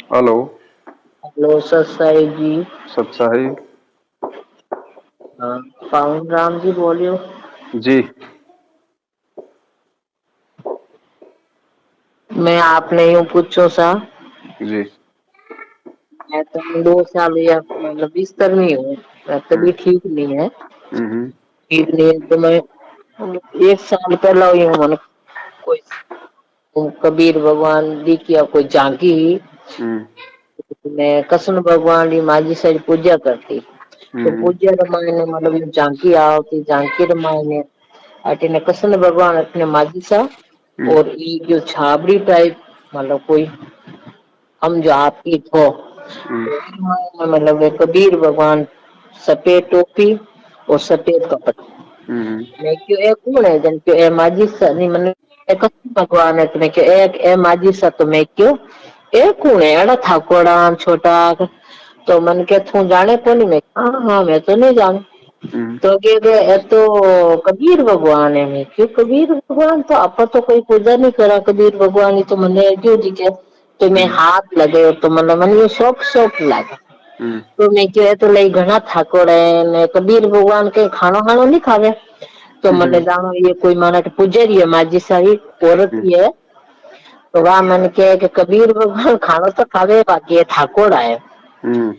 Hello. Hello sir Sai जी। सत्साही। हाँ, पावन राम जी बोलियो। जी। मैं आपने यूँ पूछो सा। जी। मैं तो 2 साल या मतलब बिस्तर में ही हूँ। मैं हम्म। तभी ठीक नहीं है। हम्म। ठीक नहीं है तो मैं 1 साल पहला हुई हूँ मैंने कोई कबीर भगवान जी की या कोई झांकी। हम्म। मैं कृष्ण भगवान की माझी सारी पूजा करती। तो हम्म। पूजा रामायण मतलब ये झांकी आवती झांकी रामायण अटने कृष्ण भगवान अपने माझी सा। हम्म। और ये जो छाबड़ी टाइप मतलब कोई हम जो आपकी थो हम्म। तो मतलब वे कबीर भगवान सफेद टोपी और सफेद कपड़ा। हम्म। मैं क्यों एक कौन है जन क्यों ए माझी सा नहीं मैंने एक भगवान है तो मैं क्यों एक ए माझी सा तो मैं क्यों एक कौन है अड़ा ठाकोड़ा छोटा। तो मन के तू जाने को नहीं मैं हाँ हाँ मैं तो नहीं जानू। हम्म। तो कहे ये तो कबीर भगवान है। मैं क्यों कबीर भगवान तो आप तो कोई पूजा नहीं करा कबीर भगवान ही तो मैंने क्यों जी के तो मैं हम्म। हाथ लगे तो मतलब मन ये शौक लगा। हम्म। तो मैं क्यों तो लई घना थाकोड़े ने कबीर भगवान के खानो खानो नहीं खावे। तो मैंने हम्म। जानो ये कोई माना पुजारी है माझी सारी औरत ही है। तो वह मन के कि कबीर भगवान खानो तो खावे बाकी ये ठाकोड़ा है। हम्म।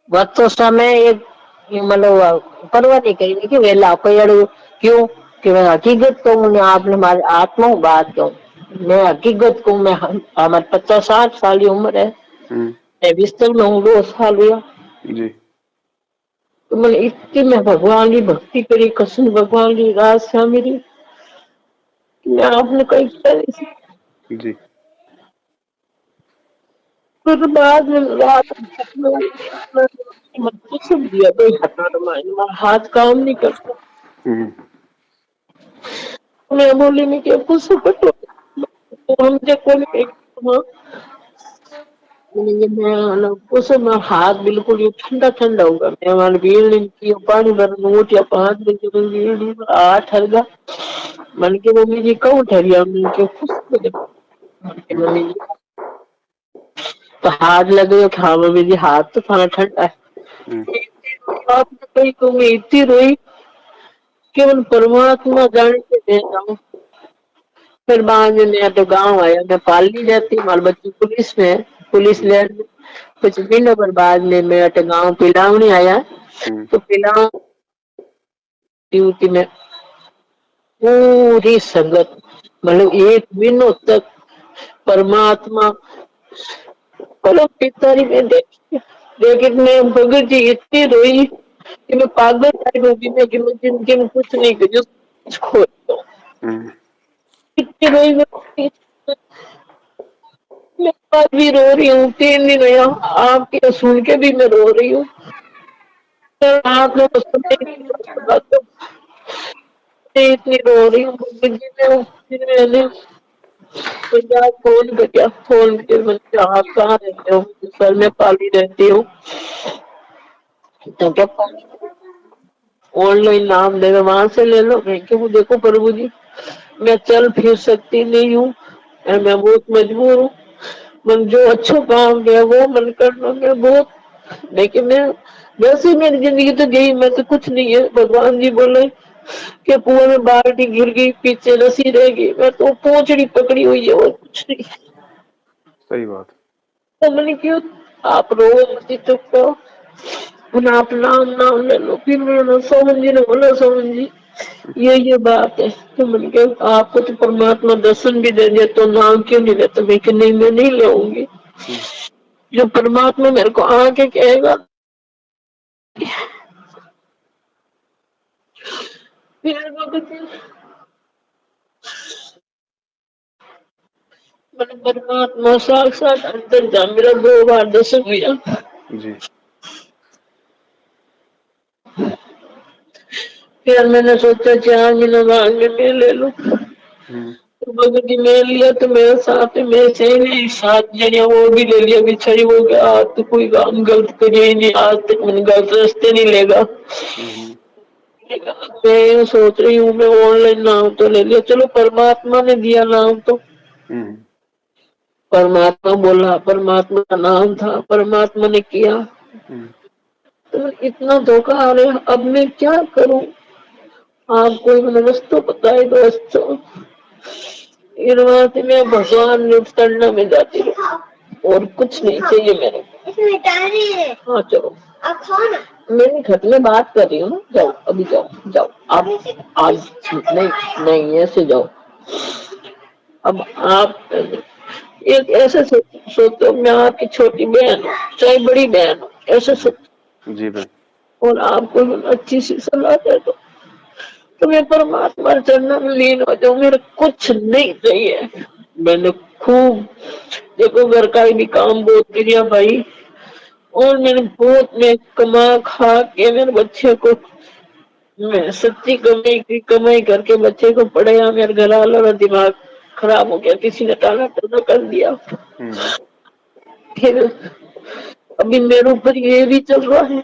वह तो समय एक मतलब परवाह नहीं करी कि वेला कोई अड़ू क्यों कि मैं हकीकत कहूँ ने आपने हमारे आत्मा बात कहूँ। मैं हकीकत कहूँ मैं हमारे 50-60 साल की उम्र है। हम्म। मैं बिस्तर में हूँ 2 साल हुआ। जी। तो मैंने इतनी मैं भगवान की भक्ति करी कृष्ण भगवान की रात से मेरी मैं आपने कही किया नहीं। जी। फिर बाद में रात में मत कुछ दिया कोई हटा मार हाथ काम नहीं करता। हम्म। मैं बोली नहीं कि कुछ पटो तो हम जे कोई कुछ में हाथ बिल्कुल ये ठंडा ठंडा होगा मैं मान बीड़ी की पानी भर नोट या 5 दिन की बीड़ी आठ हरगा मन के मम्मी जी कहूँ ठहरिया मन के खुश मन के मम्मी जी तो हाथ लगे कि हाँ मम्मी जी हाथ तो थाना ठंडा हम्म। है। आपने कही तो मैं इतनी रोई केवल परमात्मा जाने के दे जाऊं। फिर बाद में मैं तो गाँव आया मैं पाली जाती हमारे बच्ची पुलिस में पुलिस ले कुछ दिन पर बाद में मेरा तो गाँव पिलावनी आया। हम्म। तो पिलाव ड्यूटी में पूरी संगत मतलब एक दिनों तक परमात्मा परम पितारी में देखी। लेकिन मैं भगत जी इतनी रोई कि मैं पागल टाइप होगी मैं कि मैं जिंदगी में कुछ नहीं करी कुछ खो दो। हम्म। इतनी रोई मैं आज भी रो रही हूँ 3 दिन हुआ आपके सुन के भी मैं रो रही हूँ। रात में तो सोने की बात तो मैं इतनी रो रही हूँ फिर मैंने पंजाब फोन किया फोन करके मैंने आप कहाँ रहते हो सर मैं पाली रहती हूँ। तो क्या ऑनलाइन नाम देगा वहां से ले लो मैं क्यों देखो प्रभु जी मैं चल फिर सकती नहीं हूँ और मैं बहुत मजबूर हूँ। मन जो अच्छा काम किया वो मन करना मैं बहुत लेकिन मैं वैसे ही मेरी जिंदगी तो गई मैं तो कुछ नहीं है। भगवान जी बोले कि कुएं में बाल्टी गिर गई पीछे रस्सी रहेगी मैं तो पोंछड़ी पकड़ी हुई है और कुछ नहीं। सही बात। तो मैंने क्यों आप रो मत चुप करो उन आप नाम ले लो। फिर मैंने सोमन जी ने बोला सोमन जी ये बात है तो मैंने कहा आपको तो परमात्मा दर्शन भी दे दिया तो नाम क्यों नहीं लेते। मैं कि नहीं मैं नहीं लेऊंगी हम्म। जो परमात्मा मेरे को आके कहेगा। फिर मैंने परमात्मा साक्षात अंदर जा मेरा 2 बार दर्शन हुआ। जी। फिर मैंने सोचा 4 महीने बाद में ले लूं। हम्म। तो भगत जी ले लिया तो मेरे साथ मेरे सही 7 जने वो भी ले लिया बिछाई हो गया आज तो कोई काम गलत करे ही नहीं आज तक मैंने गलत रास्ते नहीं लेगा। हम्म। मैं ये सोच रही हूँ मैं ऑनलाइन नाम तो ले लिया चलो परमात्मा ने दिया नाम तो हम्म। परमात्मा बोला, परमात्मा का नाम था, परमात्मा ने किया। तो इतना धोखा आ रहा है, अब मैं क्या करूं? आप कोई मुझे रस्तो बताए दोस्तों। इनवाते में भगवान करना में जाती हूँ और कुछ नहीं चाहिए मेरे को। हाँ चलो, आप खाओ ना। मेरे घर में बात कर रही हूँ ना, जाओ अभी जाओ जाओ आप। आज नहीं नहीं ऐसे जाओ। अब आप एक ऐसे सोचो, मैं आपकी छोटी बहन हूँ चाहे बड़ी बहन हूँ, ऐसे सोचो। जी बहन। और आपको अच्छी सी सलाह दे दो तो मैं परमात्मा चरणों में लीन हो जाऊं, मेरे कुछ नहीं चाहिए। मैंने खूब देखो घर का भी काम बहुत किया भाई, और मैंने बहुत मैं कमा खा के मेरे बच्चे को, मैं सच्ची कमाई करके बच्चे को पढ़ाया। मेरे घर वालों का दिमाग खराब हो गया, किसी ने टाला टोला कर दिया। फिर अभी मेरे ऊपर ये भी चल रहा है,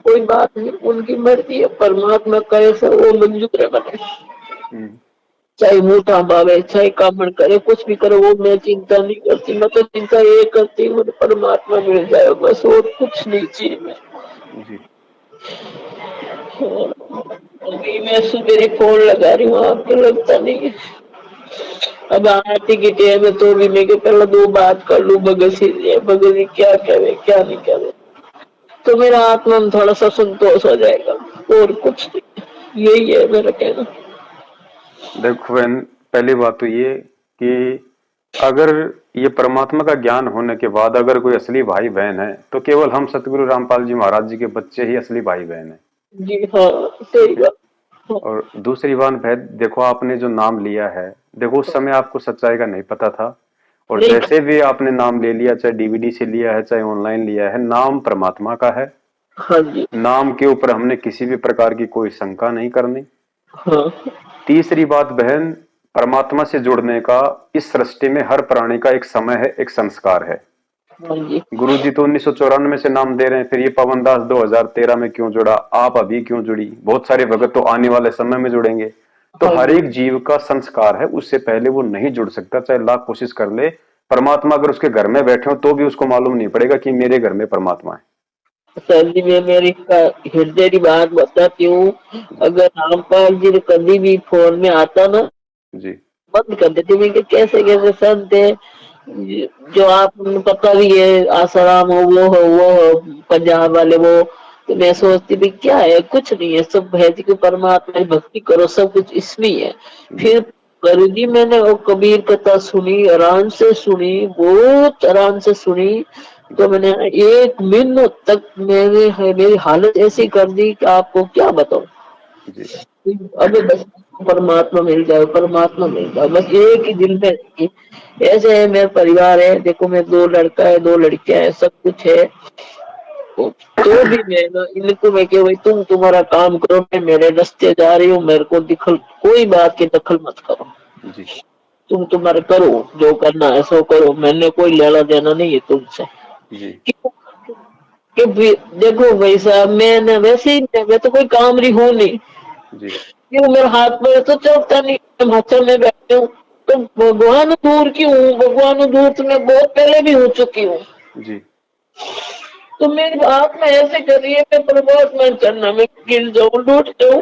कोई बात नहीं, उनकी मर्जी है, परमात्मा कैसे वो मंजूर है बने। चाहे मोटा भावे चाहे कामड़ करे, कुछ भी करे, वो मैं चिंता नहीं करती। मैं तो चिंता ये करती हूँ परमात्मा मिल जाए बस, और कुछ नहीं चाहिए मैं। अभी मैं सुबह फोन लगा रही हूँ, आपको लगता नहीं है। अब आरती की टाइम है तो भी मैं पहले दो बात कर लूं, भगत जी क्या करे क्या नहीं करे, तो मेरा आत्मा में थोड़ा सा संतोष हो जाएगा, और कुछ नहीं। यही है मेरा कहना। देखो बहन, पहली बात तो ये कि अगर ये परमात्मा का ज्ञान होने के बाद अगर कोई असली भाई बहन है तो केवल हम सतगुरु रामपाल जी महाराज जी के बच्चे ही असली भाई बहन है। जी हाँ, सही बात। और दूसरी बात है, देखो आपने जो नाम लिया है, देखो उस समय आपको सच्चाई का नहीं पता था, और जैसे भी आपने नाम ले लिया, चाहे डीवीडी से लिया है चाहे ऑनलाइन लिया है, नाम परमात्मा का है। हाँ जी। नाम के ऊपर हमने किसी भी प्रकार की कोई शंका नहीं करनी। हाँ। तीसरी बात बहन, परमात्मा से जुड़ने का इस सृष्टि में हर प्राणी का एक समय है, एक संस्कार है। गुरु जी तो 1994 से नाम दे रहे हैं, फिर ये पवन दास 2013 में क्यों जुड़ा, आप अभी क्यों जुड़ी, बहुत सारे भगत तो आने वाले समय में जुड़ेंगे। तो हर एक जीव का संस्कार है, उससे पहले वो नहीं जुड़ सकता, चाहे लाख कोशिश कर ले। परमात्मा अगर उसके घर में बैठे हो तो भी उसको मालूम नहीं पड़ेगा कि मेरे घर में परमात्मा है। सर जी, मैं मेरी हृदय की बात बताती हूँ। अगर रामपाल जी कभी भी फोन में आता ना जी, बंद कर देते। मैं कैसे कैसे संत है जो आप पता भी है, आसाराम हो, वो हो पंजाब वाले, वो तो मैं सोचती भी क्या है, कुछ नहीं है, सब है कि परमात्मा की भक्ति करो, सब कुछ इसमें है। फिर गुरु जी मैंने वो कबीर कथा सुनी, आराम से सुनी, बहुत आराम से सुनी। तो मैंने एक महीनों तक मेरी हालत ऐसी कर दी कि आपको क्या बताऊं। अबे बस परमात्मा मिल जाए, परमात्मा मिल जाए, बस एक ही दिल में। ऐसे है, मेरा परिवार है, देखो मैं दो लड़का है, दो लड़कियां है, सब कुछ है। तो भी मैं ना इनको मैं क्या, भाई तुम तुम्हारा काम करो, मैं मेरे रास्ते जा रही हूँ, मेरे को दिखल कोई बात की दखल मत करो। तुम तुम्हारा करो, जो करना है सो करो, मैंने कोई लेना देना नहीं है तुमसे। कि देखो भाई साहब, मैं वैसे ही मैं तो कोई काम रही हूँ नहीं, क्यों मेरे हाथ में तो चलता नहीं, हिमाचल में बैठे हूँ तो भगवान दूर की हूँ, भगवान दूर तो मैं बहुत पहले भी हो चुकी हूँ। तो मेरी बात में ऐसे कर रही है, मैं परमात्मा चढ़ना में गिर जाऊं, लूट जाऊं,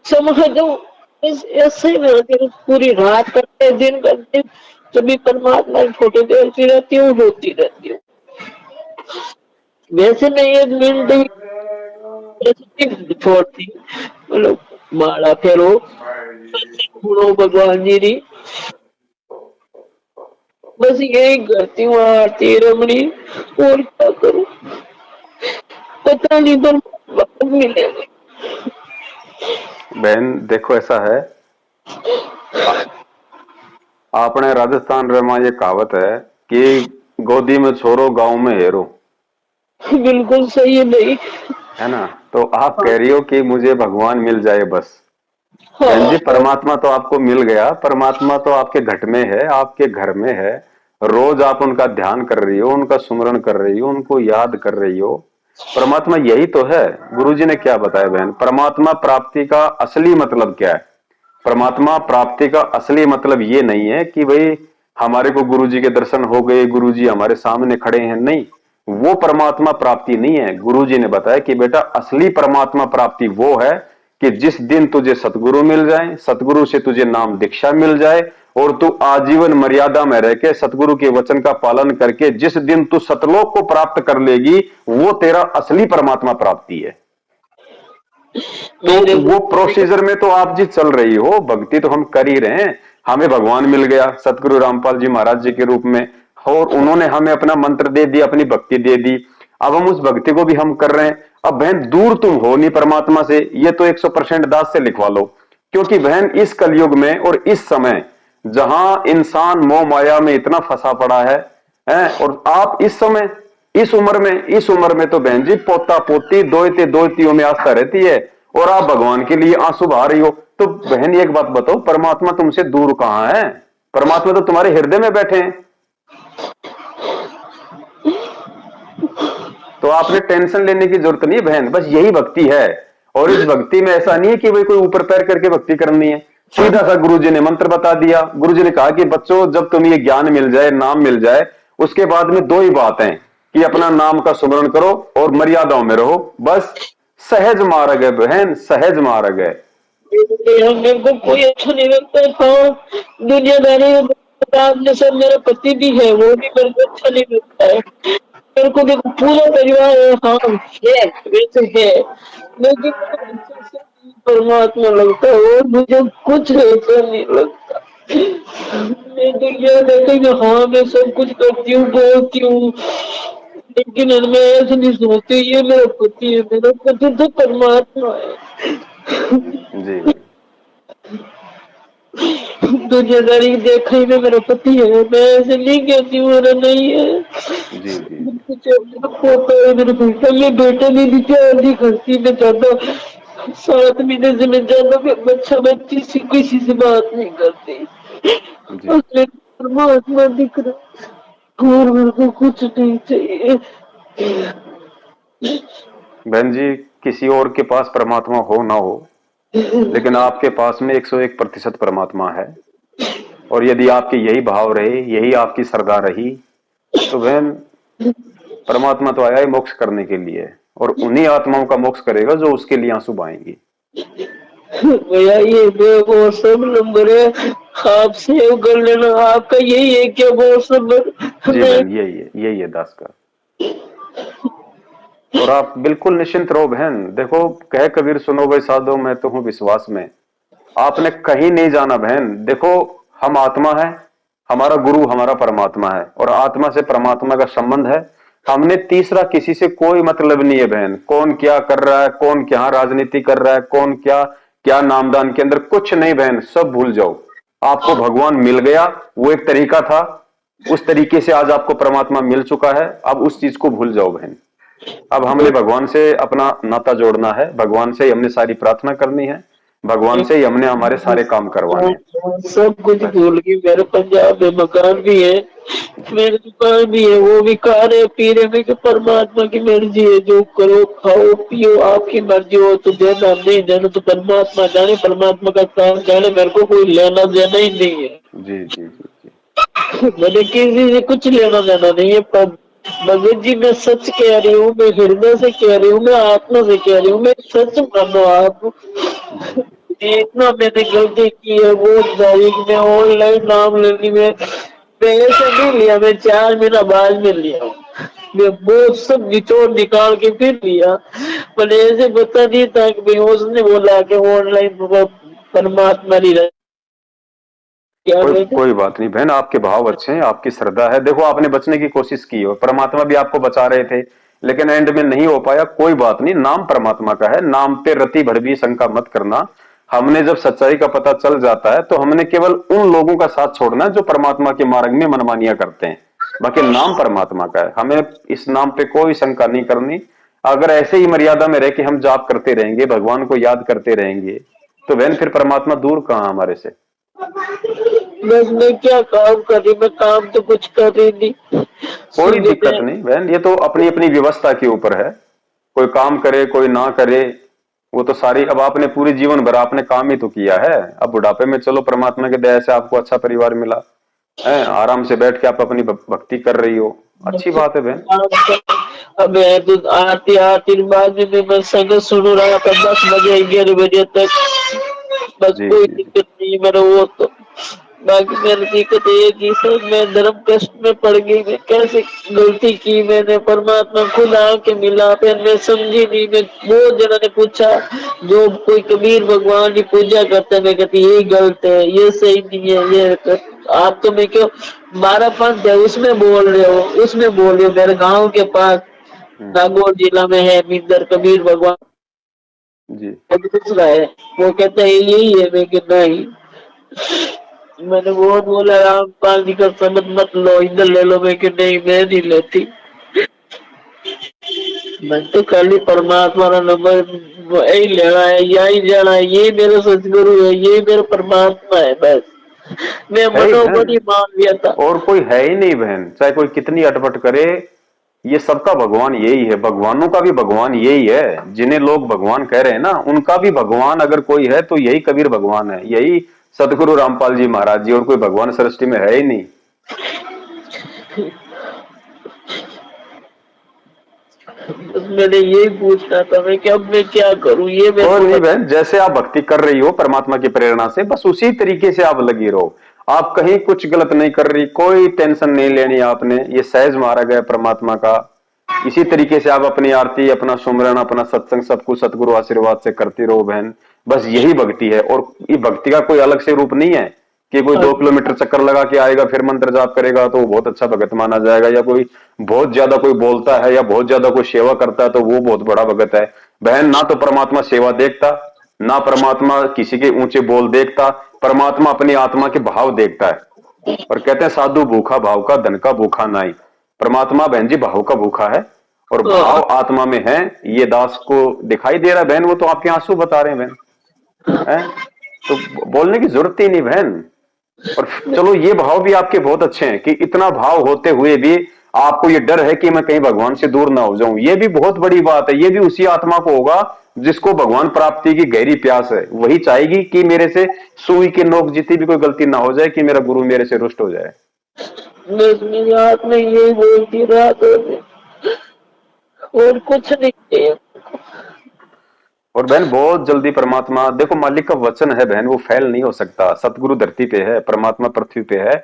समझ जाऊं, ऐसे ही मेरा दिल पूरी रात करते दिन करते, कभी परमात्मा की फोटो देखती रहती हूँ, रोती रहती हूँ। वैसे मैं एक मिनट छोड़ती, मतलब माला फेरो गुणो भगवान जी री, बस यही करती हूँ, आरती रमणी, और क्या करूँ, पता नहीं पर मिलेगा। बहन देखो ऐसा है, आपने राजस्थान में ये कहावत है कि गोदी में छोरो गांव में हेरो, बिल्कुल सही है नहीं है ना। तो आप कह रही हो कि मुझे भगवान मिल जाए बस। बहन जी, परमात्मा तो आपको मिल गया, परमात्मा तो आपके घट में है, आपके घर में है, रोज आप उनका ध्यान कर रही हो, उनका सुमरण कर रही हो, उनको याद कर रही हो। परमात्मा यही तो है। गुरुजी ने क्या बताया बहन, परमात्मा प्राप्ति का असली मतलब क्या है। परमात्मा प्राप्ति का असली मतलब ये नहीं है कि भाई हमारे को गुरुजी के दर्शन हो गए, गुरुजी हमारे सामने खड़े हैं, नहीं, वो परमात्मा प्राप्ति नहीं है। गुरुजी ने बताया कि बेटा असली परमात्मा प्राप्ति वो है कि जिस दिन तुझे सतगुरु मिल जाए, सतगुरु से तुझे नाम दीक्षा मिल जाए और तू आजीवन मर्यादा में रह के सतगुरु के वचन का पालन करके जिस दिन तू सतलोक को प्राप्त कर लेगी, वो तेरा असली परमात्मा प्राप्ति है। तो वो प्रोसीजर में तो आप जी चल रही हो, भक्ति तो हम कर ही रहे हैं। हमें भगवान मिल गया सतगुरु रामपाल जी महाराज जी के रूप में, और उन्होंने हमें अपना मंत्र दे दिया, अपनी भक्ति दे दी। अब हम उस भक्ति को भी हम कर रहे हैं। अब बहन दूर तुम हो नहीं परमात्मा से, ये तो 100% दास से लिखवा लो, क्योंकि बहन इस कलयुग में और इस समय जहां इंसान मोह माया में इतना फंसा पड़ा है, और आप इस समय इस उम्र में तो बहन जी पोता पोती दोयतियों में आस्था रहती है, और आप भगवान के लिए आंसू बहा रही हो। तो बहन एक बात बताओ, परमात्मा तुमसे दूर कहां है? परमात्मा तो तुम्हारे हृदय में बैठे हैं। तो आपने टेंशन लेने की जरूरत नहीं बहन, बस यही भक्ति है। और इस भक्ति में ऐसा नहीं है कि भाई कोई ऊपर पैर करके भक्ति करनी है। सीधा सा गुरुजी ने मंत्र बता दिया। गुरुजी ने कहा कि बच्चों जब तुम्हें ये ज्ञान मिल जाए, नाम मिल जाए, उसके बाद में दो ही बात है कि अपना नाम का सुमरण करो और मर्यादाओं में रहो, बस। सहज मार्ग है बहन, सहज मार्ग है। मेरे को कोई अच्छा नहीं लगता था दुनियादारी में। सब मेरा पति भी है, वो भी मेरे को अच्छा नहीं लगता है। मेरे को देखो पूरा परिवार है, हाँ है, वैसे है, लेकिन परमात्मा लगता है और मुझे कुछ ऐसा नहीं लगता। मैं तो क्या देखते कि हाँ मैं सब कुछ करती हूँ, बोलती हूँ, लेकिन मैं ऐसे नहीं सोचती ये मेरा पति है। मेरा पति तो परमात्मा है जी। दुनियादारी देखने में मेरा पति है, मैं ऐसे नहीं कहती हूँ मेरा नहीं है। जी जी। पोता है मेरे बेटा, मैं बेटा नहीं दी नहीं करती, मैं ज्यादा 7 महीने से मैं ज्यादा बच्चा बच्ची से किसी से बात नहीं करती। परमात्मा दिख रहा और मेरे को कुछ नहीं चाहिए। बहन जी किसी और के पास परमात्मा हो ना हो, लेकिन आपके पास में 101% परमात्मा है। और यदि आपके यही भाव रहे, यही आपकी श्रद्धा रही, तो बहन परमात्मा तो आया है मोक्ष करने के लिए, और उन्हीं आत्माओं का मोक्ष करेगा जो उसके लिए आंसू बहाएंगी। भैया ये व्हाट्सएप नंबर है, आप सेव कर लेना। आपका यही है क्या व्हाट्सएप नंबर? जी बहन यही है दास का। और आप बिल्कुल निश्चिंत रहो बहन। देखो कह कबीर सुनो भाई साधो मैं तो हूं विश्वास में। आपने कहीं नहीं जाना बहन। देखो हम आत्मा है, हमारा गुरु हमारा परमात्मा है, और आत्मा से परमात्मा का संबंध है। हमने तीसरा किसी से कोई मतलब नहीं है बहन। कौन क्या कर रहा है, कौन क्या राजनीति कर रहा है, कौन क्या क्या नामदान के अंदर, कुछ नहीं बहन, सब भूल जाओ। आपको भगवान मिल गया, वो एक तरीका था, उस तरीके से आज आपको परमात्मा मिल चुका है। अब उस चीज को भूल जाओ बहन। अब हमने भगवान से अपना नाता जोड़ना है, भगवान से ही हमने सारी प्रार्थना करनी है, भगवान से ही हमने हमारे सारे काम करवाने हैं। सब कुछ भूल गई। मेरे पंजाब में मकान भी है, मेरी दुकान भी है, वो भी खा रहे पी रहे। में कि परमात्मा की मर्जी है, जो करो खाओ पियो, आपकी मर्जी हो तो देना, नहीं देना तो परमात्मा जाने, परमात्मा का काम जाने। मेरे को कोई लेना देना ही नहीं है। जी जी जी जी। मैंने किसी से कुछ लेना देना नहीं है। पर भगत जी मैं सच कह रही हूँ, मैं हृदय से कह रही हूँ, मैं आत्मा से कह रही हूँ, मैं सच मानो आप। इतना मैंने गलती की है वो तारीख में ऑनलाइन नाम लेने में। मैं ऐसे नहीं लिया, मैं 4 महीना बाद में लिया, मैं बहुत सब निचोड़ निकाल के फिर लिया। पर ऐसे पता नहीं था कि उसने बोला कि ऑनलाइन परमात्मा नहीं रहा। कोई बात नहीं बहन, आपके भाव अच्छे हैं, आपकी श्रद्धा है। देखो आपने बचने की कोशिश की हो, परमात्मा भी आपको बचा रहे थे, लेकिन एंड में नहीं हो पाया। कोई बात नहीं, नाम परमात्मा का है, नाम पे रति भर भी शंका मत करना। हमने जब सच्चाई का पता चल जाता है तो हमने केवल उन लोगों का साथ छोड़ना है जो परमात्मा के मार्ग में मनमानियां करते हैं। बाकी नाम परमात्मा का है, हमें इस नाम पे कोई शंका नहीं करनी। अगर ऐसे ही मर्यादा में रह के हम जाप करते रहेंगे, भगवान को याद करते रहेंगे, तो बहन फिर परमात्मा दूर कहां हमारे से। बस मैं क्या काम कर रही, मैं काम तो कुछ कर रही नहीं। कोई दिक्कत नहीं बहन, ये तो अपनी अपनी व्यवस्था के ऊपर है। कोई काम करे कोई ना करे, वो तो सारी, अब आपने पूरे जीवन भर आपने काम ही तो किया है। अब बुढ़ापे में चलो परमात्मा के दया से आपको अच्छा परिवार मिला, है, आराम से बैठ के आप अपनी भक्ति कर रही हो, अच्छी बात है बहन। अब तो आती आती बाद में मैं संगत सुन रहा था 10 बजे 11 बजे तक, बस जी कोई जी जी। दिक्कत नहीं मेरा वो तो। बाकी मेरी दिक्कत ये कि सर मैं धर्म कष्ट में पड़ गई, मैं कैसे गलती की मैंने, परमात्मा खुद आके मिला, फिर मैं समझी नहीं। मैं बहुत जनों ने पूछा, जो कोई कबीर भगवान की पूजा करते हैं, मैं कहती ये गलत है, ये सही नहीं है, ये आप तो मैं क्यों 12 पंथ है उसमें बोल रहे हो, उसमें बोल रहे हो। मेरे गांव के पास हम्म। नागौर जिला में है मिंदर कबीर भगवान जी। दूसरा है, वो कहता है यही है। मैं कहता नहीं, मैंने बहुत बोला रामपाल जी का संगत मत लो, इधर ले लो। मैं कि नहीं मैं नहीं लेती, मैं तो खाली परमात्मा का नंबर यही लेना है, यही जाना है, ये मेरा सतगुरु है, ये मेरा परमात्मा है, बस मैं है ही बहन, मनोबड़ी मान लिया था। और कोई है ही नहीं बहन, चाहे कोई कितनी अटपट करे, ये सबका भगवान यही है, भगवानों का भी भगवान यही है। जिन्हें लोग भगवान कह रहे हैं ना, उनका भी भगवान अगर कोई है तो यही कबीर भगवान है, यही सतगुरु रामपाल जी महाराज जी, और कोई भगवान सृष्टि में है ही नहीं। बस मैंने यही पूछना था मैं कि अब मैं क्या करूं, ये मेरे कोई को नहीं बहन, जैसे आप भक्ति कर रही हो परमात्मा की प्रेरणा से, बस उसी तरीके से आप लगी रहो। आप कहीं कुछ गलत नहीं कर रही, कोई टेंशन नहीं लेनी आपने, ये सहज मार्ग है परमात्मा का। इसी तरीके से आप अपनी आरती, अपना सुमरन, अपना सत्संग सब कुछ सतगुरु आशीर्वाद से करती रहो बहन। बस यही भक्ति है, और ये भक्ति का कोई अलग से रूप नहीं है कि कोई 2 किलोमीटर चक्कर लगा के आएगा फिर मंत्र जाप करेगा तो वो बहुत अच्छा भगत माना जाएगा, या कोई बहुत ज्यादा कोई बोलता है या बहुत ज्यादा कोई सेवा करता है तो वो बहुत बड़ा भगत है। बहन, ना तो परमात्मा सेवा देखता, ना परमात्मा किसी के ऊंचे बोल देखता, परमात्मा अपनी आत्मा के भाव देखता है। और कहते हैं साधु भूखा भाव का, धन का भूखा नाई। परमात्मा बहन जी भाव का भूखा है, और भाव आत्मा में है, ये दास को दिखाई दे रहा है बहन, वो तो आपके आंसू बता रहे हैं बहन, है? तो बोलने की जरूरत ही नहीं बहन। और चलो ये भाव भी आपके बहुत अच्छे हैं कि इतना भाव होते हुए भी आपको ये डर है कि मैं कहीं भगवान से दूर ना हो जाऊं, ये भी बहुत बड़ी बात है। ये भी उसी आत्मा को होगा जिसको भगवान प्राप्ति की गहरी प्यास है, वही चाहेगी कि मेरे से सुई के नोक जितनी भी कोई गलती ना हो जाए, कि मेरा गुरु मेरे से रुष्ट हो जाए। बस मेरी आत्मा यही बोलती रात और कुछ नहीं चाहिए। और बहन बहुत जल्दी परमात्मा, देखो मालिक का वचन है बहन, वो फैल नहीं हो सकता। सतगुरु धरती पे है, परमात्मा पृथ्वी पे है।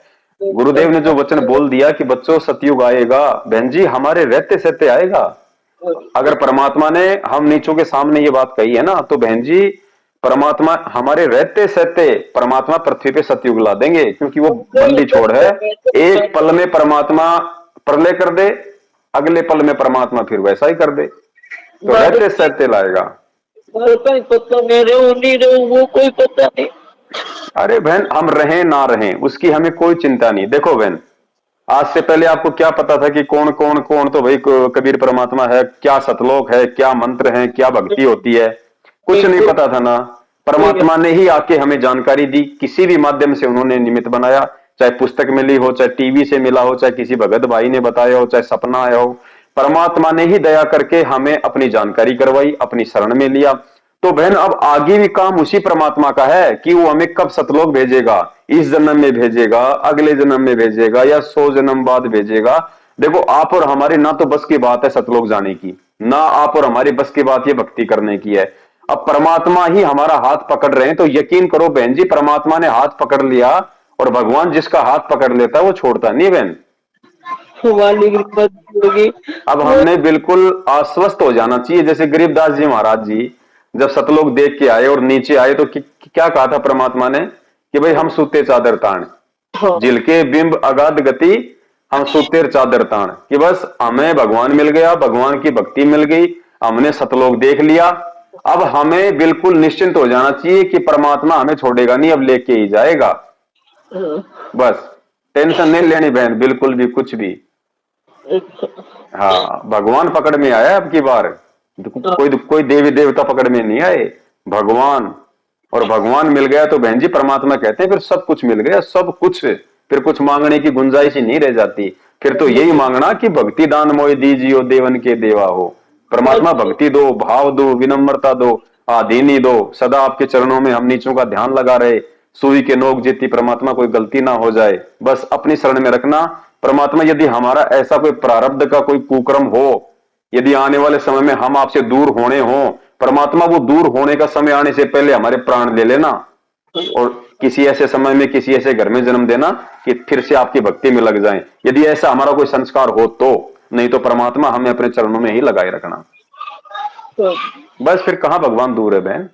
गुरुदेव ने जो वचन बोल दिया कि बच्चों सतयुग आएगा, बहन जी हमारे रहते सहते आएगा। अगर परमात्मा ने हम नीचों के सामने ये बात कही है ना, तो बहन जी परमात्मा हमारे रहते सहते परमात्मा पृथ्वी पे सतयुग ला देंगे, क्योंकि वो बंदी छोड़ है। एक पल में परमात्मा प्रलय कर दे, अगले पल में परमात्मा फिर वैसा ही कर दे, तो रहते सहते लाएगा। कोई पता मैं रहूं नहीं रहूं वो कोई पता नहीं। अरे बहन, हम रहें ना रहें उसकी हमें कोई चिंता नहीं। देखो बहन, आज से पहले आपको क्या पता था कि कौन कौन कौन तो भाई कबीर परमात्मा है, क्या सतलोक है, क्या मंत्र है, क्या भक्ति होती है, कुछ नहीं पता था ना। परमात्मा ने ही आके हमें जानकारी दी, किसी भी माध्यम से उन्होंने निमित्त बनाया, चाहे पुस्तक मिली हो, चाहे टीवी से मिला हो, चाहे किसी भगत भाई ने बताया हो, चाहे सपना आया हो, परमात्मा ने ही दया करके हमें अपनी जानकारी करवाई, अपनी शरण में लिया। तो बहन अब आगे भी काम उसी परमात्मा का है कि वो हमें कब सतलोक भेजेगा, इस जन्म में भेजेगा, अगले जन्म में भेजेगा, या 100 जन्म बाद भेजेगा। देखो आप और हमारे ना तो बस की बात है सतलोक जाने की, ना आप और हमारी बस की बात ये भक्ति करने की है। अब परमात्मा ही हमारा हाथ पकड़ रहे हैं, तो यकीन करो बहन जी परमात्मा ने हाथ पकड़ लिया, और भगवान जिसका हाथ पकड़ लेता है वो छोड़ता नहीं बहन। वाली होगी। अब हमने बिल्कुल आश्वस्त हो जाना चाहिए, जैसे गरीबदास जी महाराज जी जब सतलोक देख के आए और नीचे आए तो क्या कहा था परमात्मा ने कि भाई हम सूते चादर ताण, जिलके बिंब अगाध गति, हम सूतेर चादर ताण, कि बस हमें भगवान मिल गया, भगवान की भक्ति मिल गई, हमने सतलोक देख लिया। अब हमें बिल्कुल निश्चिंत हो जाना चाहिए कि परमात्मा हमें छोड़ेगा नहीं, अब लेके ही जाएगा। बस टेंशन नहीं लेनी बहन, बिल्कुल भी कुछ भी। हाँ, भगवान पकड़ में आया अब की बार, कोई देवी देवता पकड़ में नहीं आए, भगवान। और भगवान मिल गया तो बहन जी परमात्मा कहते हैं फिर सब कुछ मिल गया, सब कुछ, फिर कुछ मांगने की गुंजाइश ही नहीं रह जाती। फिर तो यही मांगना कि भक्ति दान मोय दीजियो देवन के देवा हो। परमात्मा भक्ति दो, भाव दो, विनम्रता दो, आधीनी दो, सदा आपके चरणों में हम नीचों का ध्यान लगा रहे, सुई के नोक जितनी परमात्मा कोई गलती ना हो जाए, बस अपनी शरण में रखना। परमात्मा यदि हमारा ऐसा कोई प्रारब्ध का कोई कुकर्म हो, यदि आने वाले समय में हम आपसे दूर होने हो, परमात्मा वो दूर होने का समय आने से पहले हमारे प्राण ले लेना और किसी ऐसे समय में किसी ऐसे घर में जन्म देना कि फिर से आपकी भक्ति में लग जाएं। यदि ऐसा हमारा कोई संस्कार हो तो, नहीं तो परमात्मा हमें अपने चरणों में ही लगाए रखना। बस फिर कहां भगवान दूर है बहन।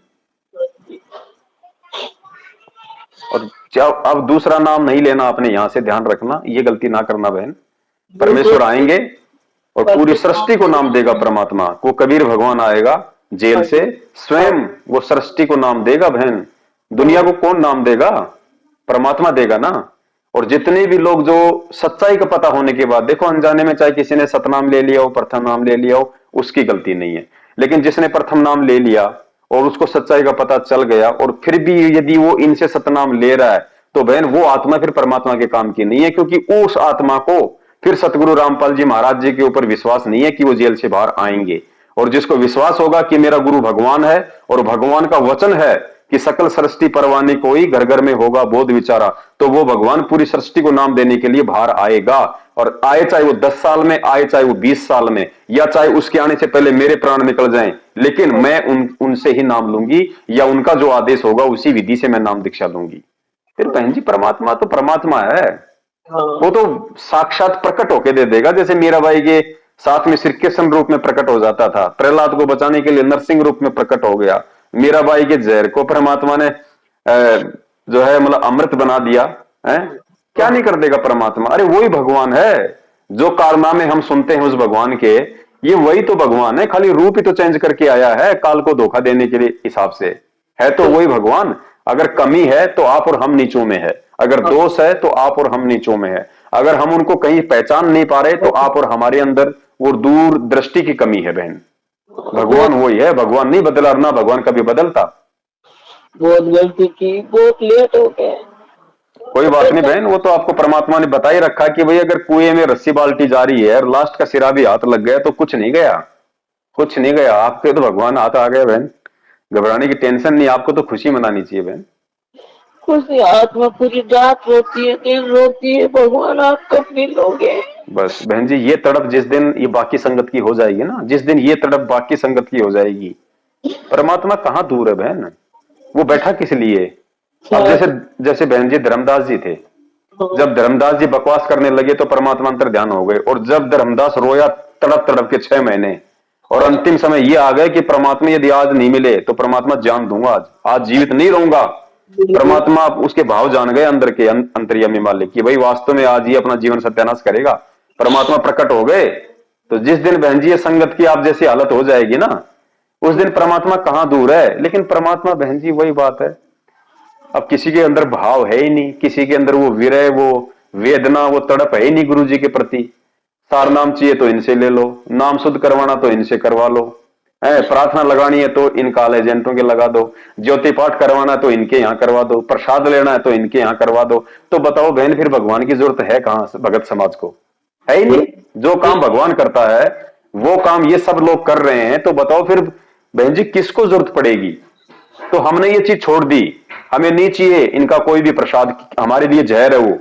और जब अब दूसरा नाम नहीं लेना, अपने यहां से ध्यान रखना, ये गलती ना करना बहन। परमेश्वर आएंगे और पूरी सृष्टि को नाम देगा परमात्मा को। कबीर भगवान आएगा जेल से, स्वयं वो सृष्टि को नाम देगा बहन। दुनिया को कौन नाम देगा? परमात्मा देगा ना। और जितने भी लोग जो सच्चाई का पता होने के बाद, देखो अनजाने में चाहे किसी ने सतनाम ले लिया हो, प्रथम नाम ले लिया हो, उसकी गलती नहीं है। लेकिन जिसने प्रथम नाम ले लिया और उसको सच्चाई का पता चल गया और फिर भी यदि वो इनसे सतनाम ले रहा है, तो बहन वो आत्मा फिर परमात्मा के काम की नहीं है। क्योंकि उस आत्मा को फिर सतगुरु रामपाल जी महाराज जी के ऊपर विश्वास नहीं है कि वो जेल से बाहर आएंगे। और जिसको विश्वास होगा कि मेरा गुरु भगवान है और भगवान का वचन है कि सकल सृष्टि परवानी कोई, घर घर में होगा बोध विचारा, तो वो भगवान पूरी सृष्टि को नाम देने के लिए बाहर आएगा। और आए चाहे वो 10 साल में आए, चाहे वो 20 साल में, या चाहे उसके आने से पहले मेरे प्राण निकल जाएं, लेकिन मैं उनसे ही नाम लूंगी, या उनका जो आदेश होगा उसी विधि से मैं नाम दीक्षा लूंगी। फिर बहन जी परमात्मा तो परमात्मा है, वो तो साक्षात प्रकट होके दे देगा। जैसे मीराबाई के साथ में श्री कृष्ण रूप में प्रकट हो जाता था, प्रहलाद को बचाने के लिए नरसिंह रूप में प्रकट हो गया। मीराबाई के जहर को परमात्मा ने जो है मतलब अमृत बना दिया है। क्या नहीं कर देगा परमात्मा? अरे वही भगवान है। जो कारनामे हम सुनते हैं उस भगवान के, ये वही तो भगवान है, खाली रूप ही तो चेंज करके आया है काल को धोखा देने के लिए हिसाब से। है तो वही भगवान। अगर कमी है तो आप और हम नीचों में है, अगर दोष है तो आप और हम नीचों में है, अगर हम उनको कहीं पहचान नहीं पा रहे तो आप और हमारे अंदर वो दूर दृष्टि की कमी है बहन। भगवान वही है, भगवान नहीं बदला, ना भगवान कभी बदलता। बहुत गलती की, बहुत लेट हो गया। कोई बात नहीं बहन, वो तो आपको परमात्मा ने बता ही रखा कि भाई अगर कुएं में रस्सी बाल्टी जा रही है और लास्ट का सिरा भी हाथ लग गया तो कुछ नहीं गया, कुछ नहीं गया। आपके तो भगवान हाथ आ गए बहन, घबराने की टेंशन नहीं, आपको तो खुशी मनानी चाहिए बहन। खुशी आत्मा पूरी रात रोती है, दिन रोती है, भगवान आप कब मिलोगे? बस बहन जी ये तड़प जिस दिन ये बाकी संगत की हो जाएगी ना, जिस दिन ये तड़प बाकी संगत की हो जाएगी, परमात्मा कहाँ दूर है बहन। वो बैठा किस लिए? अब जैसे बहन जी धर्मदास जी थे, जब धर्मदास जी बकवास करने लगे तो परमात्मा अंतर ध्यान हो गए। और जब धर्मदास रोया तड़प तड़प के 6 महीने, और अंतिम समय ये आ गए कि परमात्मा यदि आज नहीं मिले तो परमात्मा जान दूंगा, आज जीवित नहीं रहूंगा। परमात्मा उसके भाव जान गए अंदर के, अंतर्यामी मालिक की भाई वास्तव में आज ये अपना जीवन सत्यानाश करेगा। परमात्मा प्रकट हो गए। तो जिस दिन बहन जी ये संगत की आप जैसी हालत हो जाएगी ना, उस दिन परमात्मा कहां दूर है। लेकिन परमात्मा बहन जी वही बात है, अब किसी के अंदर भाव है ही नहीं, किसी के अंदर वो विरह, वो वेदना, वो तड़प है ही नहीं गुरु जी के प्रति। सार नाम चाहिए तो इनसे ले लो, नाम शुद्ध करवाना तो इनसे करवा लो, प्रार्थना लगानी है तो इन काल एजेंटों के लगा दो, ज्योति पाठ करवाना तो इनके यहाँ करवा दो, प्रसाद लेना है तो इनके यहाँ करवा दो। तो बताओ बहन फिर भगवान की जरूरत है कहां भगत समाज को? है ही नहीं। जो काम भगवान करता है वो काम ये सब लोग कर रहे हैं, तो बताओ फिर बहन जी किसको जरूरत पड़ेगी? तो हमने ये चीज छोड़ दी, हमें नहीं चाहिए इनका कोई भी प्रसाद, हमारे लिए जहर है वो,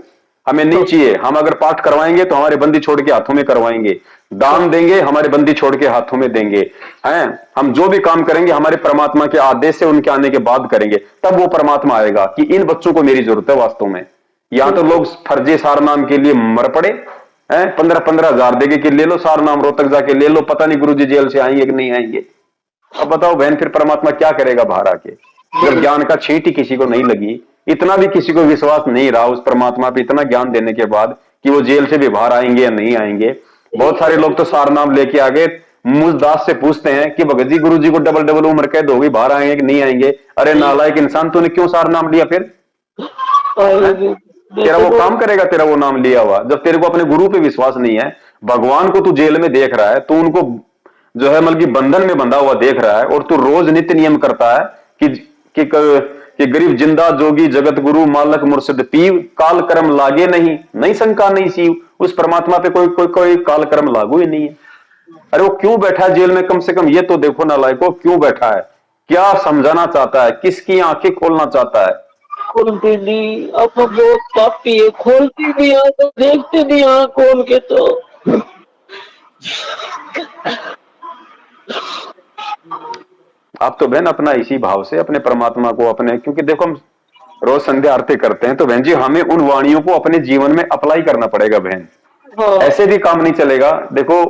हमें नहीं चाहिए। हम अगर पाठ करवाएंगे तो हमारे बंदी छोड़ के हाथों में करवाएंगे, दान देंगे हमारे बंदी छोड़ के हाथों में देंगे, हैं हम जो भी काम करेंगे हमारे परमात्मा के आदेश से उनके आने के बाद करेंगे, तब वो परमात्मा आएगा कि इन बच्चों को मेरी जरूरत है वास्तव में। यहां तो लोग फर्जी सार नाम के लिए मर पड़े हैं, 15-15 हजार देके कि ले लो सार नाम, रोहतक जाके ले लो, पता नहीं गुरु जी जेल से आएंगे कि नहीं आएंगे। अब बताओ बहन फिर परमात्मा क्या करेगा बाहर आके, जब ज्ञान का छींट ही किसी को नहीं लगी, इतना भी किसी को विश्वास नहीं रहा उस परमात्मा पे इतना ज्ञान देने के बाद कि वो जेल से भी बाहर आएंगे या नहीं आएंगे। बहुत सारे लोग तो सार नाम लेके आ गए, मुझ दास से पूछते हैं कि भगत जी गुरु जी को डबल डबल उम्र कैद होगी, बाहर आएंगे कि नहीं आएंगे? अरे नालायक इंसान, तूने क्यों सार नाम लिया? फिर तेरा वो काम करेगा तेरा वो नाम लिया हुआ, जब तेरे को अपने गुरु पे विश्वास नहीं है, भगवान को तू जेल में देख रहा है, तू उनको जो है मतलब बंधन में बंधा हुआ देख रहा है, और तू रोज नित्य नियम करता है कि गरीब जिंदा जोगी जगत गुरु मालक मुर्शिद पीव, काल कर्म लागे नहीं शंका नहीं सीव। उस परमात्मा पे कोई काल कर्म लागू ही नहीं है। अरे वो क्यों बैठा है जेल में? कम से कम ये तो देखो ना लायको, क्यों बैठा है, क्या समझाना चाहता है, किसकी आंखें खोलना चाहता है? खोलती नहीं, अब मैं बहुत पापी है, खोलती नहीं आंख, देखते नहीं आंख खोल के तो। आप तो बहन अपना इसी भाव से अपने परमात्मा को अपने, क्योंकि देखो हम रोज संध्या आरती करते हैं तो बहन जी हमें उन वाणियों को अपने जीवन में अप्लाई करना पड़ेगा बहन। हाँ ऐसे भी काम नहीं चलेगा, देखो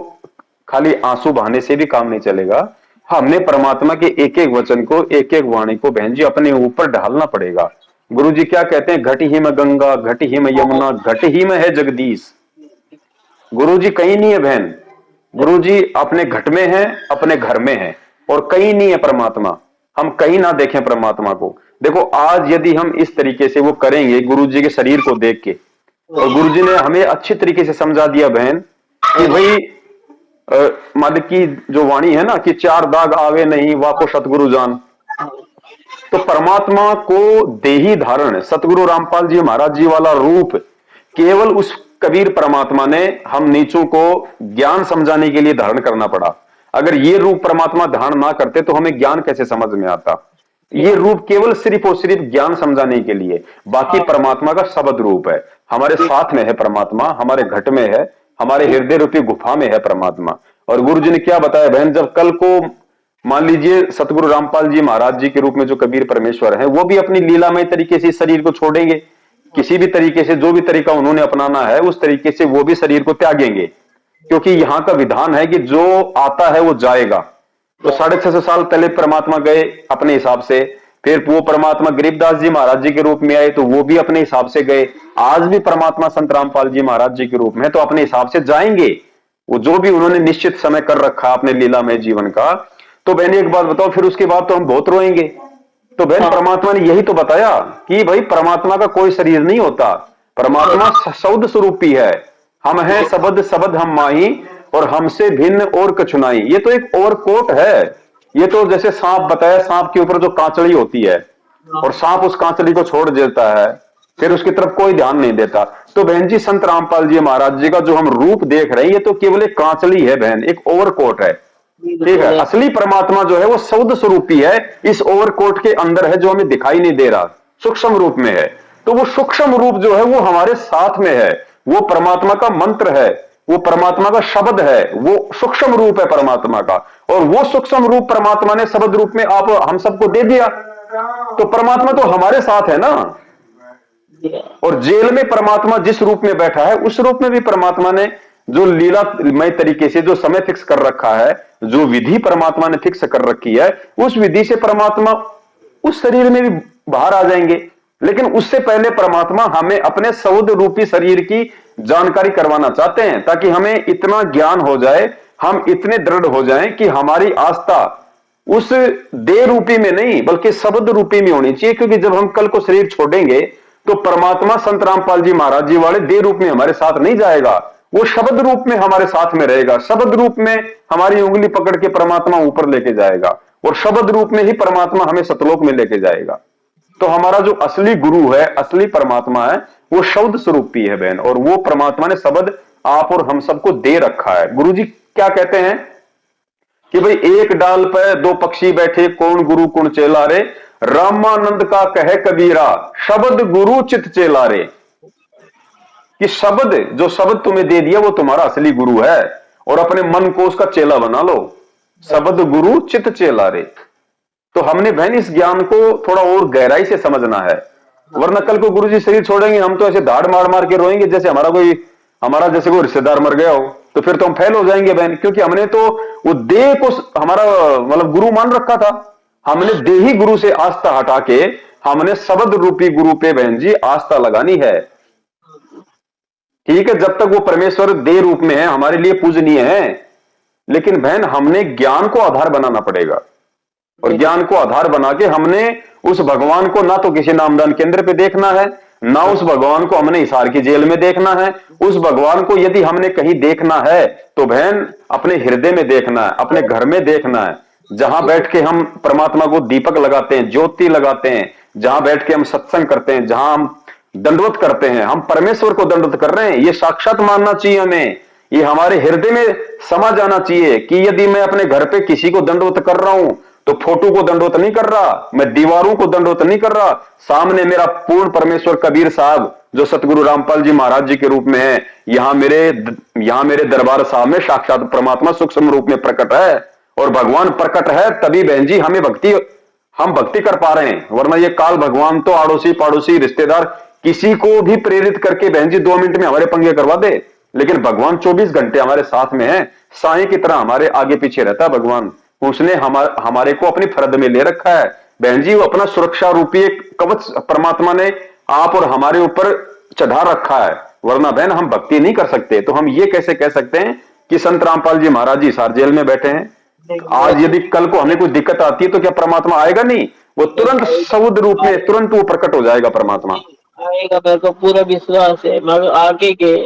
खाली आंसू बहाने से भी काम नहीं चलेगा। हमने परमात्मा के एक एक वचन को, एक एक वाणी को बहन जी अपने ऊपर ढालना पड़ेगा। गुरु जी क्या कहते हैं, घट ही में गंगा, घट ही में यमुना, घट ही में है जगदीश। गुरु जी कहीं नहीं है बहन, गुरु जी अपने घट में है, अपने घर में है, और कहीं नहीं है परमात्मा। हम कहीं ना देखें परमात्मा को। देखो आज यदि हम इस तरीके से वो करेंगे गुरु जी के शरीर को देख के, और गुरु जी ने हमें अच्छी तरीके से समझा दिया बहन कि भाई मालिक की जो वाणी है ना कि चार दाग आवे नहीं वाको सतगुरु जान, तो परमात्मा को देही धारण सतगुरु रामपाल जी महाराज जी वाला रूप केवल उस कबीर परमात्मा ने हम नीचों को ज्ञान समझाने के लिए धारण करना पड़ा। अगर ये रूप परमात्मा धारण ना करते तो हमें ज्ञान कैसे समझ में आता। ये रूप केवल सिर्फ और सिर्फ ज्ञान समझाने के लिए, बाकी परमात्मा का शब्द रूप है। हमारे साथ में है परमात्मा, हमारे घट में है, हमारे हृदय रूपी गुफा में है परमात्मा। और गुरु जी ने क्या बताया बहन, जब कल को मान लीजिए सतगुरु रामपाल जी महाराज जी के रूप में जो कबीर परमेश्वर है वो भी अपनी लीलामय तरीके से इस शरीर को छोड़ेंगे, किसी भी तरीके से जो भी तरीका उन्होंने अपनाना है उस तरीके से वो भी शरीर को त्यागेंगे, क्योंकि यहाँ का विधान है कि जो आता है वो जाएगा। तो 650 साल पहले परमात्मा गए अपने हिसाब से, फिर वो परमात्मा गरीबदास जी महाराज जी के रूप में आए तो वो भी अपने हिसाब से गए। आज भी परमात्मा संत रामपाल जी महाराज जी के रूप में तो अपने हिसाब से जाएंगे, वो जो भी उन्होंने निश्चित समय कर रखा अपने लीला में जीवन का। तो बहन एक बात बताओ, फिर उसके बाद तो हम बहुत रोएंगे। तो बहन परमात्मा ने यही तो बताया कि भाई परमात्मा का कोई शरीर नहीं होता, परमात्मा शब्द स्वरूपी है। हम हैं शब्द शब्द हम माही, और हमसे भिन्न और कछुनाई। ये तो एक और कोट है। ये तो जैसे सांप बताया, सांप के ऊपर जो कांचड़ी होती है और सांप उस कांचड़ी को छोड़ देता है, फिर उसकी तरफ कोई ध्यान नहीं देता। तो बहन जी संत रामपाल जी महाराज जी का जो हम रूप देख रहे हैं ये तो केवल एक कांचड़ी है बहन, एक ओवरकोट है। ठीक है, असली परमात्मा जो है वो शब्द स्वरूपी है, इस ओवरकोट के अंदर है जो हमें दिखाई नहीं दे रहा, सूक्ष्म रूप में है। तो वो सूक्ष्म रूप जो है वो हमारे साथ में है, वो परमात्मा का मंत्र है, वो परमात्मा का शब्द है, वो सूक्ष्म रूप है परमात्मा का। और वो सूक्ष्म रूप परमात्मा ने शब्द रूप में आप हम सबको दे दिया, तो परमात्मा तो हमारे साथ है ना। और जेल में परमात्मा जिस रूप में बैठा है उस रूप में भी परमात्मा ने जो लीलामय तरीके से जो समय फिक्स कर रखा है, जो विधि परमात्मा ने फिक्स कर रखी है, उस विधि से परमात्मा उस शरीर में भी बाहर आ जाएंगे। लेकिन उससे पहले परमात्मा हमें अपने शब्द रूपी शरीर की जानकारी करवाना चाहते हैं, ताकि हमें इतना ज्ञान हो जाए, हम इतने दृढ़ हो जाएं कि हमारी आस्था उस देह रूपी में नहीं बल्कि शब्द रूपी में होनी चाहिए। क्योंकि जब हम कल को शरीर छोड़ेंगे तो परमात्मा संत रामपाल जी महाराज जी वाले देह रूप में हमारे साथ नहीं जाएगा, वो शब्द रूप में हमारे साथ में रहेगा। शब्द रूप में हमारी उंगली पकड़ के परमात्मा ऊपर लेके जाएगा, और शब्द रूप में ही परमात्मा हमें सतलोक में लेके जाएगा। तो हमारा जो असली गुरु है, असली परमात्मा है, वो शब्द स्वरूपी है बहन, और वो परमात्मा ने शब्द आप और हम सबको दे रखा है। गुरु जी क्या कहते हैं कि भाई एक डाल पर दो पक्षी बैठे, कौन गुरु कौन चेला रे, रामानंद का कहे कबीरा, शब्द गुरु चित चेला रे। कि शब्द, जो शब्द तुम्हें दे दिया वो तुम्हारा असली गुरु है, और अपने मन को उसका चेला बना लो। शब्द गुरु चित चेला रे। तो हमने बहन इस ज्ञान को थोड़ा और गहराई से समझना है, वरना कल को गुरु जी शरीर छोड़ेंगे हम तो ऐसे धाड़ मार मार के रोएंगे जैसे हमारा जैसे कोई रिश्तेदार मर गया हो, तो फिर तो हम फेल हो जाएंगे बहन। क्योंकि हमने तो वो देह को हमारा मतलब गुरु मान रखा था, हमने देही गुरु से आस्था हटा के हमने शब्द रूपी गुरु पे बहन जी आस्था लगानी है। ठीक है, जब तक वो परमेश्वर देह रूप में है हमारे लिए पूजनीय है, लेकिन बहन हमने ज्ञान को आधार बनाना पड़ेगा, और ज्ञान को आधार बना के हमने उस भगवान को ना तो किसी नामदान केंद्र पे देखना है, ना उस भगवान को हमने हिसार की जेल में देखना है। उस भगवान को यदि हमने कहीं देखना है तो बहन अपने हृदय में देखना है, अपने घर में देखना है, जहां बैठ के हम परमात्मा को दीपक लगाते हैं, ज्योति लगाते हैं, जहां बैठ के हम सत्संग करते हैं, जहां हम दंडवत करते हैं, हम परमेश्वर को दंडवत कर रहे हैं। ये साक्षात मानना चाहिए हमें, ये हमारे हृदय में समा जाना चाहिए कि यदि मैं अपने घर पे किसी को दंडवत कर रहा हूं तो फोटो को दंडवत नहीं कर रहा, मैं दीवारों को दंडवत नहीं कर रहा, सामने मेरा पूर्ण परमेश्वर कबीर साहब जो सतगुरु रामपाल जी महाराज जी के रूप में है, यहां मेरे दरबार साहब में साक्षात परमात्मा सूक्ष्म रूप में प्रकट है। और भगवान प्रकट है तभी बहन जी हम भक्ति कर पा रहे हैं, वरना ये काल भगवान तो आड़ोसी पड़ोसी रिश्तेदार किसी को भी प्रेरित करके बहन जी 2 मिनट में हमारे पंगे करवा दे, लेकिन भगवान 24 घंटे हमारे साथ में है, साईं की तरह हमारे आगे पीछे रहता है भगवान। उसने हमारे को अपनी फरद में ले रखा है बहन जी, वो अपना सुरक्षा रूपी एक कवच परमात्मा ने आप और हमारे ऊपर चढ़ा रखा है, वरना बहन हम भक्ति नहीं कर सकते। तो हम ये कैसे कह सकते हैं कि संत रामपाल जी महाराज जी हिसार जेल में बैठे हैं, आज यदि कल को हमें कोई दिक्कत आती है तो क्या परमात्मा आएगा नहीं? वो तुरंत सऊद रूप में तुरंत वो प्रकट हो जाएगा परमात्मा आएगा। मेरे को पूरा विश्वास है, मैं आगे के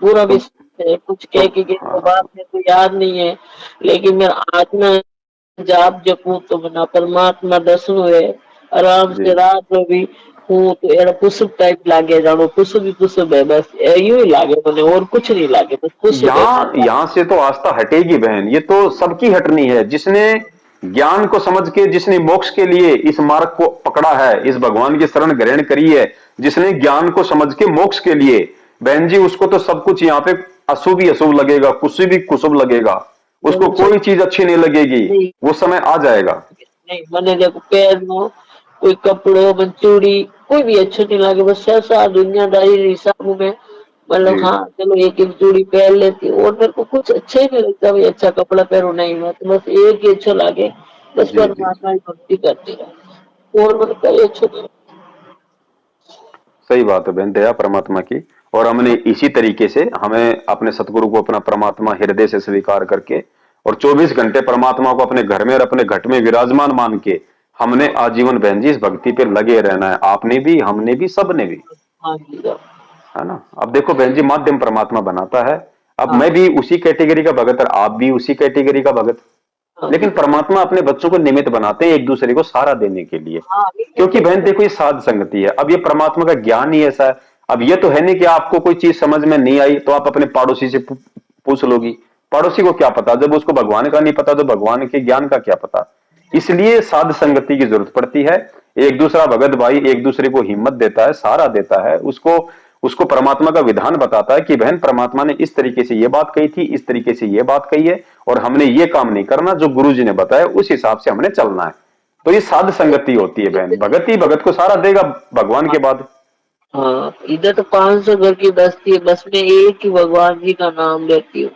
पूरा विश्वास है। कुछ कह के तो बात मेरे को याद नहीं है, लेकिन मेरा आत्मा जाप जपू तो बिना परमात्मा दर्शन हुए आराम से रात में भी हूँ तो एड़ा पुष्प टाइप लागे, जानो पुष्प भी पुष्प है, बस यूं ही लागे मैंने, और कुछ नहीं लागे, बस पुष्प। यहाँ से तो आस्था हटेगी बहन, ये तो सबकी हटनी है। जिसने ज्ञान को समझ के, जिसने मोक्ष के लिए इस मार्ग को पकड़ा है, इस भगवान की शरण ग्रहण करी है, जिसने ज्ञान को समझ के मोक्ष के लिए, बहन जी उसको तो सब कुछ यहाँ पे अशुभ ही अशुभ लगेगा, कुछ भी कुशुभ लगेगा, उसको कोई चीज अच्छी नहीं लगेगी, वो समय आ जाएगा। नहीं मैंने देखो पैर में कोई कपड़ों में चूड़ी कोई भी अच्छा नहीं लगे, बस ऐसा दुनियादारी हिसाब में मतलब हाँ चलो एक एक चूड़ी पहन लेती, और मेरे को कुछ अच्छा ही नहीं लगता भाई, अच्छा कपड़ा पहनो नहीं, मैं तो बस एक ही अच्छा लगे, बस परमात्मा की भक्ति करती रहे, और मेरे को अच्छा नहीं। सही बात है बहन, दया परमात्मा की। और हमने इसी तरीके से हमें अपने सतगुरु को अपना परमात्मा हृदय से स्वीकार करके और 24 घंटे परमात्मा को अपने घर में और अपने घट में विराजमान मान के हमने आजीवन बहन जी इस भक्ति पे लगे रहना है। आपने भी, हमने भी, सबने भी, है ना। अब देखो बहन जी माध्यम परमात्मा बनाता है, अब मैं भी उसी कैटेगरी का भगत और आप भी उसी कैटेगरी का भगत, लेकिन परमात्मा अपने बच्चों को निमित्त बनाते हैं एक दूसरे को सहारा देने के लिए, क्योंकि बहन देखो ये साध संगति है। अब ये परमात्मा का ज्ञान ही ऐसा है, अब ये तो है नहीं कि आपको कोई चीज समझ में नहीं आई तो आप अपने पड़ोसी से पूछ लोगी, पड़ोसी को क्या पता, जब उसको भगवान का नहीं पता तो भगवान के ज्ञान का क्या पता। इसलिए साध संगति की जरूरत पड़ती है। एक दूसरा भगत भाई एक दूसरे को हिम्मत देता है, सहारा देता है, उसको परमात्मा का विधान बताता है कि बहन परमात्मा ने इस तरीके से ये बात कही थी, इस तरीके से ये बात कही है, और हमने ये काम नहीं करना, जो गुरु जी ने बताया उस हिसाब से हमने चलना है। तो ये साध संगति होती है बहन, भगत ही भगत को सहारा देगा भगवान के बाद। हाँ इधर तो 500 घर की बस्ती है, बस में एक ही भगवान जी का नाम लेती हूँ,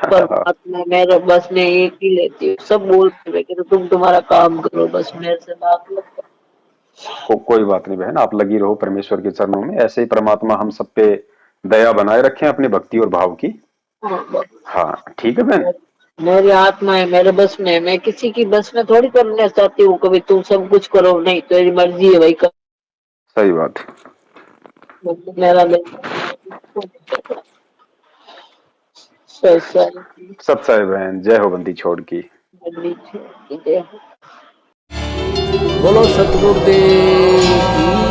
परमात्मा मेरे बस में एक ही लेती हूँ। सब बोलते हैं कि तुम तुम्हारा काम करो, बस मेरे से बात मत करो। कोई बात नहीं बहन, आप लगी रहो परमेश्वर के चरणों में, ऐसे ही परमात्मा हम सब पे दया बनाए रखें अपनी भक्ति और भाव की। हाँ ठीक है बहन, मेरी आत्मा है, मेरे बस में, मैं किसी की बस में थोड़ी करना चाहती हूँ कभी तुम सब कुछ करो, नहीं तेरी मर्जी है भाई कर। सही बात, मेरा सत्संग बहन, जय हो बंदी छोड़ की। बोलो सतगुरुदेव की।